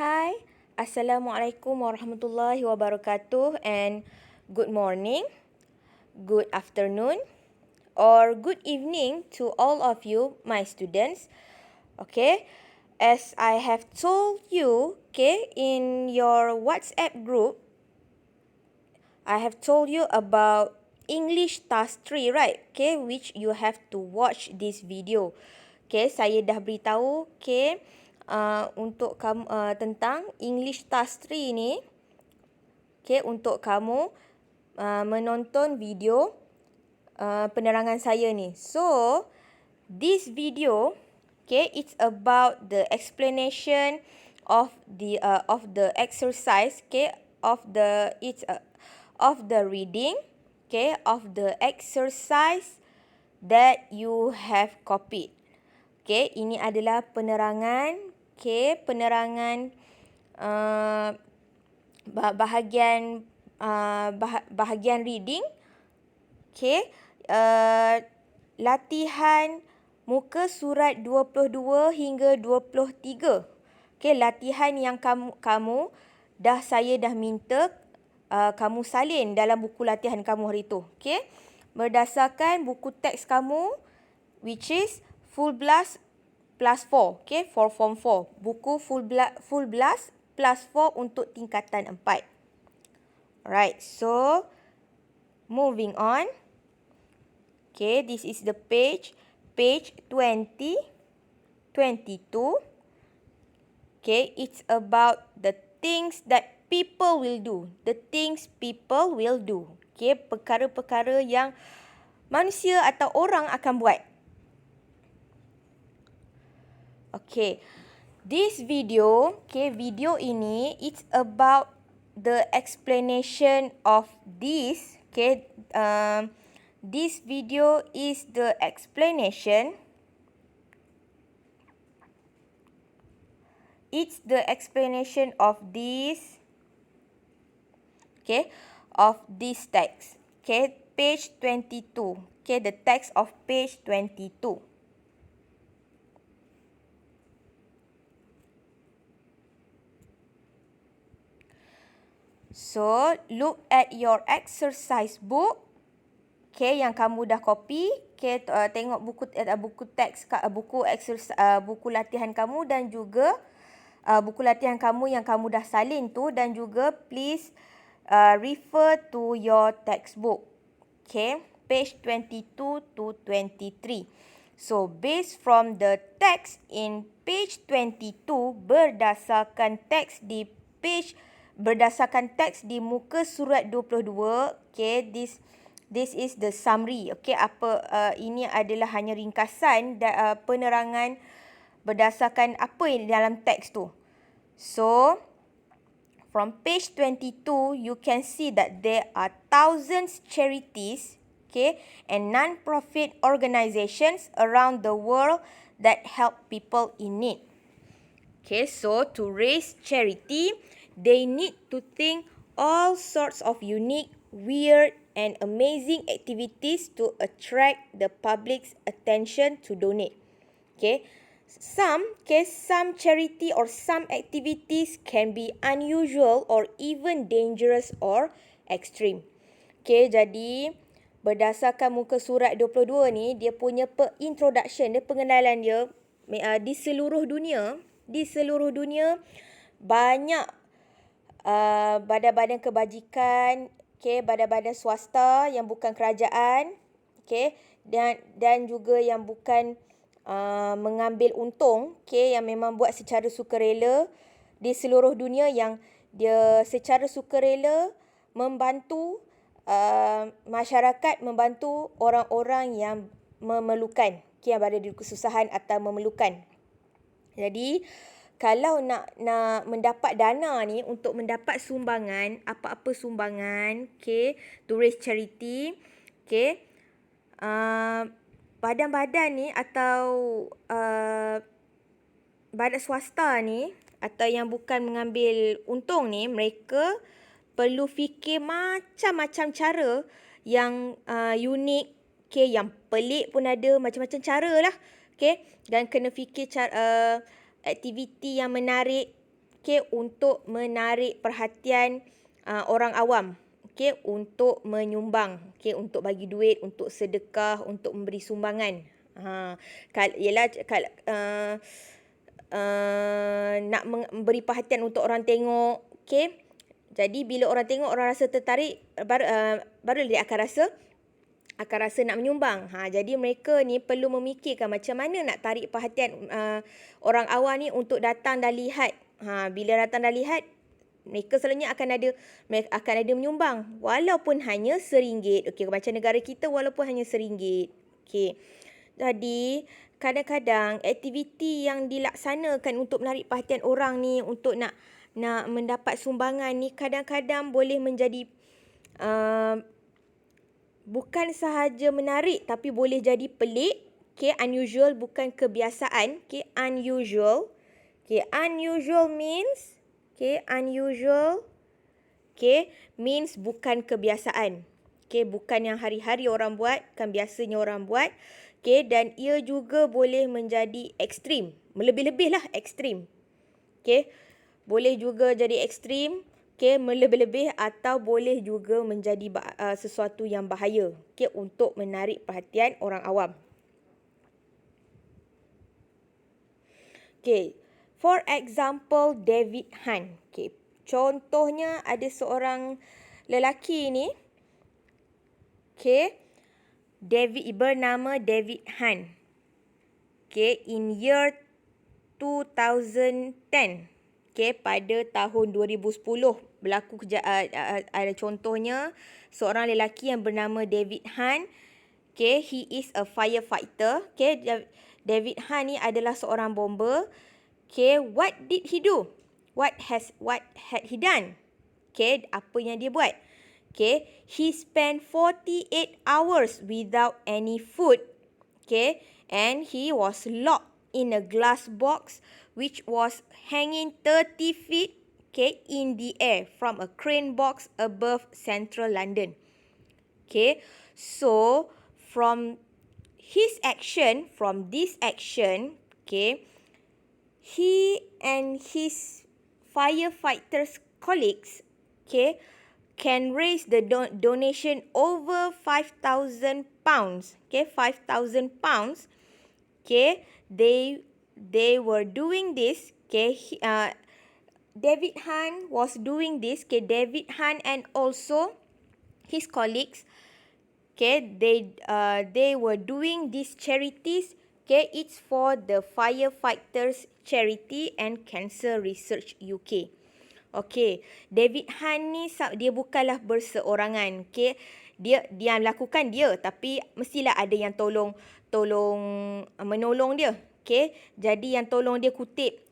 Hi, Assalamualaikum warahmatullahi wabarakatuh and good morning, good afternoon, or good evening to all of you, my students. Okay, as I have told you, in your WhatsApp group, I have told you about English Task 3, right? Which you have to watch this video. Saya dah beritahu, untuk kamu tentang English Task 3 ni. Untuk kamu menonton video penerangan saya ni. So, this video, it's about the explanation of the exercise, of the reading, of the exercise that you have copied. Ini adalah penerangan, penerangan bahagian reading, latihan muka surat 22 hingga 23. Latihan yang kamu saya dah minta kamu salin dalam buku latihan kamu hari tu. Berdasarkan buku teks kamu, which is Full Blast plus 4, for form 4. Buku Full Blast plus 4 untuk tingkatan 4. Alright, so moving on. This is the page 20, 22. It's about the things that people will do. The things people will do. Perkara-perkara yang manusia atau orang akan buat. This video, video ini, it's about the explanation of this. This video is the explanation. It's the explanation of this, of this text. Page 22. The text of page 22. So, look at your exercise book. Yang kamu dah copy. Tengok buku teks, buku latihan kamu dan juga buku latihan kamu yang kamu dah salin tu, dan juga please refer to your textbook. Page 22 to 23. So, based from the text in page 22, berdasarkan teks di muka surat 22, this is the summary. Ini adalah hanya ringkasan penerangan berdasarkan apa yang dalam teks tu. So, from page 22, you can see that there are thousands charities, and non-profit organizations around the world that help people in need. So to raise charity, they need to think all sorts of unique, weird, and amazing activities to attract the public's attention to donate. Some charity or some activities can be unusual or even dangerous or extreme. Jadi berdasarkan muka surat 22 ni, dia punya introduction, dia pengenalan dia di seluruh dunia. Di seluruh dunia banyak badan-badan kebajikan, badan-badan swasta yang bukan kerajaan, dan juga yang bukan mengambil untung, yang memang buat secara sukarela di seluruh dunia, yang dia secara sukarela membantu masyarakat, membantu orang-orang yang memerlukan, yang berada di kesusahan atau memerlukan. Jadi, kalau nak mendapat dana ni, untuk mendapat sumbangan, apa-apa sumbangan, to raise charity, badan-badan ni atau badan swasta ni, atau yang bukan mengambil untung ni, mereka perlu fikir macam-macam cara yang unik, yang pelik pun ada, macam-macam cara lah. Dan kena fikir aktiviti yang menarik, okay, untuk menarik perhatian orang awam, okay, untuk menyumbang, okay, untuk bagi duit, untuk sedekah, untuk memberi sumbangan. Ialah nak memberi perhatian untuk orang tengok, okay. Jadi bila orang tengok, orang rasa tertarik, baru dia akan rasa nak menyumbang. Jadi mereka ni perlu memikirkan macam mana nak tarik perhatian orang awam ni untuk datang dan lihat. Bila datang dan lihat, mereka selalunya akan ada menyumbang walaupun hanya RM1. Okey, macam negara kita walaupun hanya RM1. Okey. Jadi kadang-kadang aktiviti yang dilaksanakan untuk menarik perhatian orang ni, untuk nak mendapat sumbangan ni, kadang-kadang boleh menjadi bukan sahaja menarik tapi boleh jadi pelik. Okay, unusual, bukan kebiasaan. Okay, unusual. Okay, unusual means means bukan kebiasaan. Okay, bukan yang hari-hari orang buat, bukan biasanya orang buat. Okay, dan ia juga boleh menjadi ekstrim. Melebih-lebih lah ekstrim. Okay, boleh juga jadi ekstrim. Okay, melebih-lebih atau boleh juga menjadi sesuatu yang bahaya. Okay, untuk menarik perhatian orang awam. Okay, for example, David Han. Okay, contohnya ada seorang lelaki ni. Okay, bernama David Han. Okay, in year 2010. Okay, pada tahun 2010 berlaku ada contohnya seorang lelaki yang bernama David Han. Okay, he is a firefighter. Okay, David Han ni adalah seorang bomber. Okay, what did he do? What had he done? Okay, apa yang dia buat? Okay, he spent 48 hours without any food. Okay, and he was locked in a glass box which was hanging 30 feet, okay, in the air from a crane box above central London. Okay, so from this action, okay, he and his firefighters colleagues, okay, can raise the donation over £5,000. Okay, £5,000. Okay, they were doing this. Okay, David Han was doing this. Okay, David Han and also his colleagues. Okay, they were doing these charities. Okay, it's for the Firefighters Charity and Cancer Research UK. Okay, David Han ni dia bukanlah berseorangan. Okay, dia lakukan dia, tapi mestilah ada yang menolong dia. Okay, jadi yang tolong dia kutip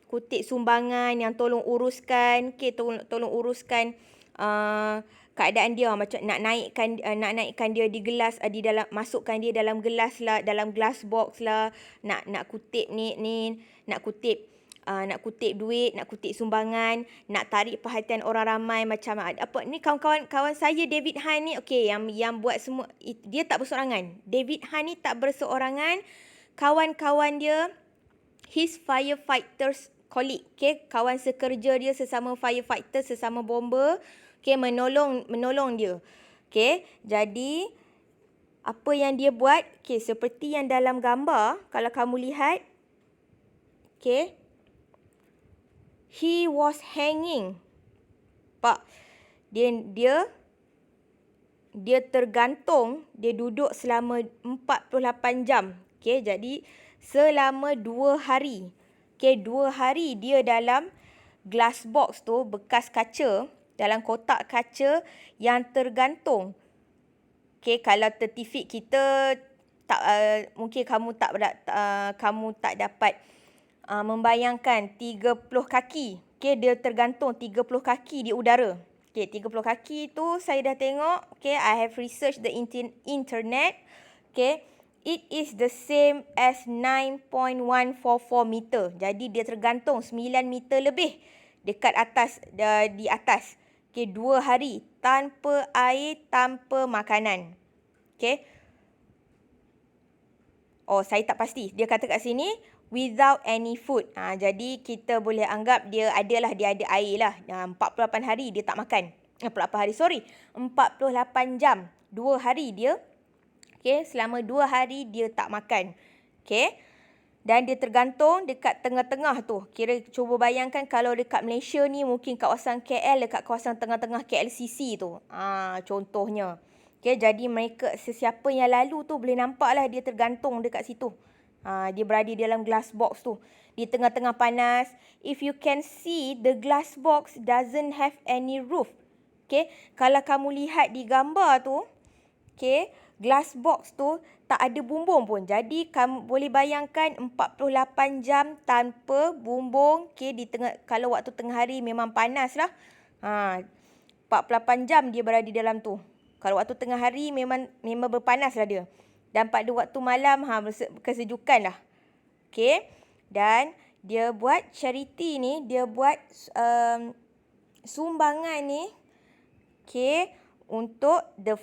sumbangan, yang tolong uruskan. Okay, tolong uruskan keadaan dia, macam nak naikkan dia di gelas, masukkan dia dalam gelas lah, dalam glass box lah, nak kutip nak kutip duit, nak kutip sumbangan, nak tarik perhatian orang ramai. Macam apa ni, kawan saya David Han ni, okey, yang buat semua, dia tak berseorangan. David Han ni tak berseorangan. Kawan-kawan dia, his firefighters colleague, okay, kawan sekerja dia, sesama firefighter, sesama bomber, okay, menolong dia. Okay, jadi apa yang dia buat, okay, seperti yang dalam gambar, kalau kamu lihat, okay, he was hanging. Pak, dia tergantung, dia duduk selama 48 jam. Okay, jadi selama 2 hari. Okay, 2 hari dia dalam glass box tu, bekas kaca, dalam kotak kaca yang tergantung. Okay, kalau tertifik kita, mungkin kamu tak dapat membayangkan 30 kaki. Okay, dia tergantung 30 kaki di udara. Okay, 30 kaki tu saya dah tengok. Okay, I have researched the internet. Okay, it is the same as 9.144 meter. Jadi dia tergantung 9 meter lebih dekat atas, di atas. Okay, 2 hari tanpa air, tanpa makanan. Okay. Oh, saya tak pasti. Dia kata kat sini without any food. Jadi kita boleh anggap dia ada air lah. 48 hari dia tak makan. 48 jam. 2 hari dia. Okay, selama 2 hari dia tak makan. Okay. Dan dia tergantung dekat tengah-tengah tu. Cuba bayangkan kalau dekat Malaysia ni mungkin kawasan KL dekat kawasan tengah-tengah KLCC tu. Contohnya. Okay, jadi mereka sesiapa yang lalu tu boleh nampak lah dia tergantung dekat situ. Dia berada dalam glass box tu. Di tengah-tengah panas. If you can see, the glass box doesn't have any roof. Okay, kalau kamu lihat di gambar tu, okay, glass box tu tak ada bumbung pun. Jadi kamu boleh bayangkan 48 jam tanpa bumbung. Okay, kalau waktu tengah hari memang panas lah. 48 jam dia berada dalam tu. Kalau waktu tengah hari memang berpanas lah dia. Dan pada waktu malam kesejukan lah. Okay. Dan dia buat charity ni, dia buat sumbangan ni. Okay. Untuk the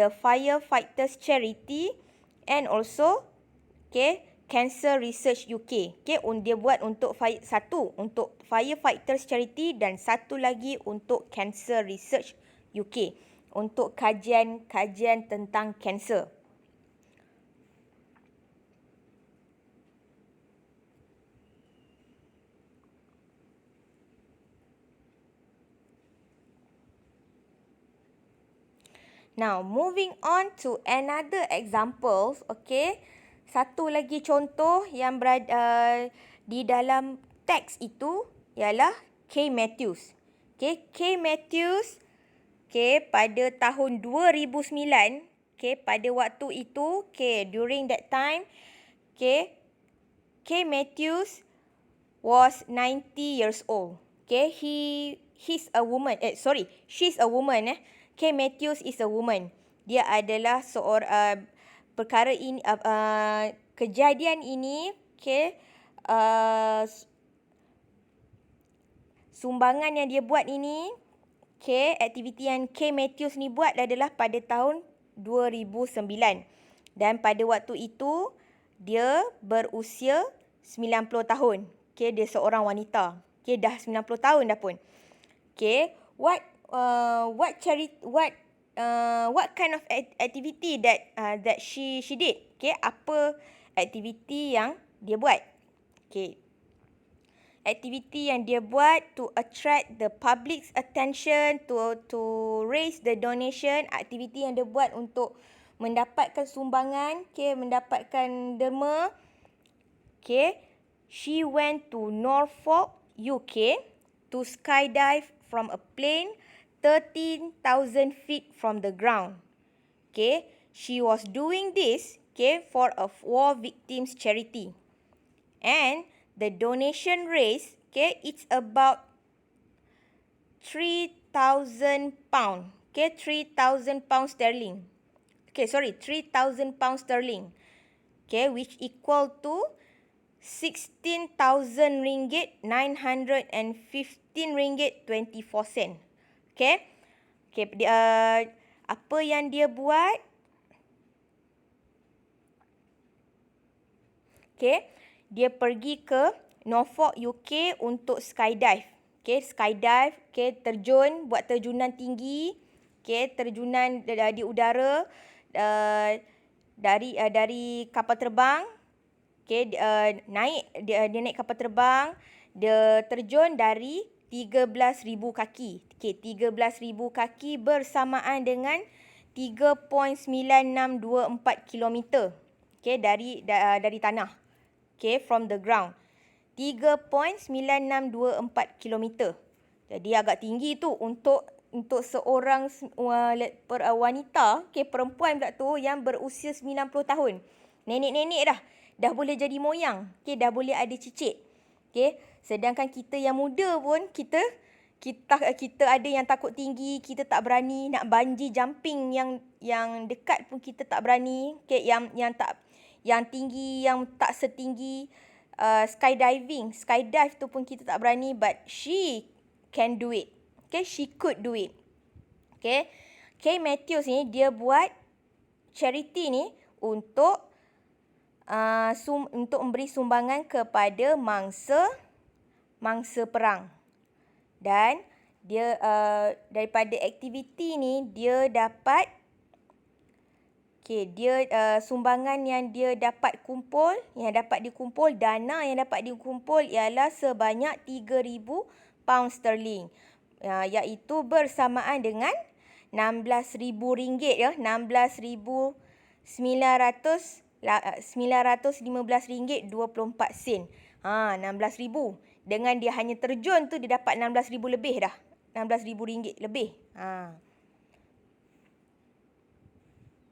Firefighters Charity and also Cancer Research UK. Dia buat untuk satu untuk Firefighters Charity dan satu lagi untuk Cancer Research UK untuk kajian tentang kanser. Now, moving on to another examples, satu lagi contoh yang berada di dalam teks itu ialah K. Matthews. K. Matthews, pada tahun 2009, pada waktu itu, during that time, K. Matthews was 90 years old. She's a woman. K. Matthews is a woman. Dia adalah seorang perkara ini, kejadian ini, sumbangan yang dia buat ini, aktiviti yang K. Matthews ni buat adalah pada tahun 2009. Dan pada waktu itu, dia berusia 90 tahun. Dia seorang wanita. Dah 90 tahun dah pun. What kind of activity that she did? Apa aktiviti yang dia buat? Aktiviti yang dia buat to attract the public's attention, to raise the donation. Aktiviti yang dia buat untuk mendapatkan sumbangan, mendapatkan derma. She went to Norfolk, UK to skydive from a plane 13,000 feet from the ground. She was doing this, for a war victims charity. And the donation raised, it's about 3,000 pounds. 3,000 pounds sterling. 3,000 pounds sterling. Which equal to 16,000 ringgit, 915 ringgit 24 sen. Apa yang dia buat? Dia pergi ke Norfolk, UK untuk skydive. Skydive, terjun, buat terjunan tinggi. Terjunan di udara dari kapal terbang. Dia naik kapal terbang, dia terjun dari 13,000 kaki. 13,000 kaki bersamaan dengan 3.9624 kilometer. Dari tanah. From the ground. 3.9624 kilometer. Jadi agak tinggi tu untuk seorang wanita, perempuan pula tu yang berusia 90 tahun. Nenek-nenek dah boleh jadi moyang. Dah boleh ada cicit. Sedangkan kita yang muda pun, kita ada yang takut tinggi, kita tak berani nak bungee jumping yang dekat pun kita tak berani. Yang tinggi, yang tak setinggi skydiving. Skydive tu pun kita tak berani, but she can do it. She could do it. K. Matthews ni dia buat charity ni untuk untuk memberi sumbangan kepada mangsa perang. Dan dia daripada aktiviti ni dia dapat sumbangan yang dia dapat dikumpul, dana yang dapat dikumpul ialah sebanyak 3,000 pound sterling. Iaitu bersamaan dengan RM16,000 ya, RM16,915.24. 16,000. Dengan dia hanya terjun tu dia dapat RM16,000 lebih dah. RM16,000 lebih.